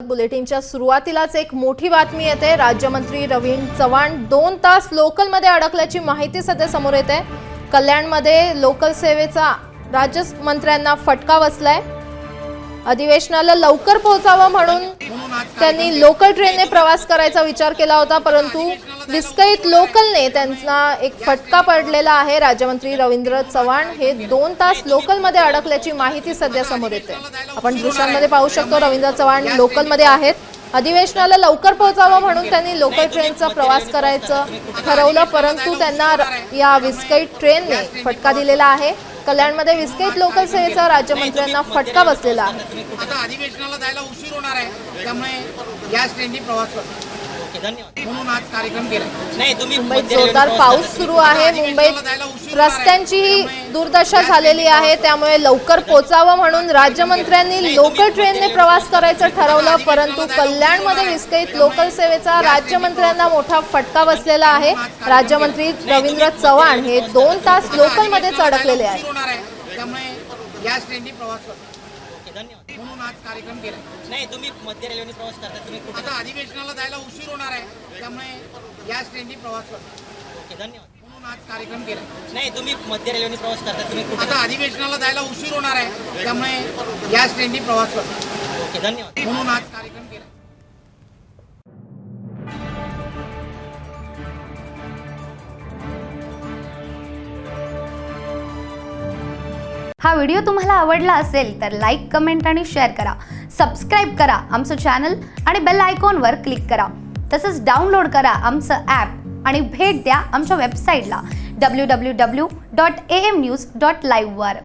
बुलेटिनच्या सुरुवातीलाच एक मोठी बातमी येते। राज्यमंत्री रवींद्र चव्हाण 2 तास लोकलमध्ये अडकल्याची माहिती सध्या समोर येते। कल्याणमध्ये लोकल सेवेचा राज्यमंत्र्यांना फटका बसलाय। अधिवेशनाला लवकर पोहोचावं म्हणून त्यांनी लोकल ट्रेनने प्रवास करायचा विचार केला होता, परंतु विस्कळीत लोकलने त्यांना एक फटका पडलेला आहे। राज्यमंत्री रवींद्र चव्हाण हे 2 तास लोकलमध्ये अडकल्याची माहिती सध्या समोर येते। आपण दृश्यांमध्ये पाहू शकतो रवींद्र चव्हाण लोकलमध्ये आहेत। अधिवेशनाला लवकर पोहोचावं म्हणून त्यांनी लोकल ट्रेनचा प्रवास करायचं ठरवलं, परंतु त्यांना या विस्कळीत ट्रेनने फटका दिलेला आहे। कल्याणमध्ये विस्कळीत लोकल सेवेचा राज्यमंत्र्यांना फटका बसलेला आहे। आता अधिवेशनाला जायला उशीर होणार आहे, त्यामुळे या ट्रेननी प्रवास करतो। धन्यवाद। म्हणून आज कार्यक्रम केला। नाही तुम्ही मुंबईत जोरदार पाऊस सुरू आहे। मुंबईत रस्त्यांची दुर्दशा झालेली आहे, त्यामुळे लवकर पोहोचावं म्हणून राज्यमंत्र्यांनी लोकल ट्रेनने प्रवास करायचं ठरवलं, परंतु कल्याणमध्ये विस्कळीत लोकल सेवेचा राज्यमंत्र्यांना मोठा फटका बसलेला आहे। राज्यमंत्री रवींद्र चव्हाण हे 2 तास लोकलमध्येच अडकलेले आहेत। त्यामुळे या ट्रेननी प्रवास करतो। धन्यवाद। म्हणून आज कार्यक्रम केला। नाही तुम्ही मध्य रेल्वेने प्रवास करता, तुम्ही आता अधिवेशनाला जायला उशीर होणार आहे, त्यामुळे या ट्रेननी प्रवास करतो। धन्यवाद। म्हणून आज कार्यक्रम केला। नाही तुम्ही मध्य रेल्वेने प्रवास करता, तुम्ही आता अधिवेशनाला जायला उशीर होणार आहे, त्यामुळे या ट्रेननी प्रवास करतो। धन्यवाद। म्हणून आज कार्यक्रम केला। हा व्हिडिओ तुम्हाला आवडला असेल तर लाईक, कमेंट आणि शेअर करा। सबस्क्राइब करा आमचं चॅनल आणि बेल आयकॉनवर क्लिक करा। तसंच डाउनलोड करा आमचं ॲप आणि भेट द्या आमच्या वेबसाईटला www.amnews.live वर।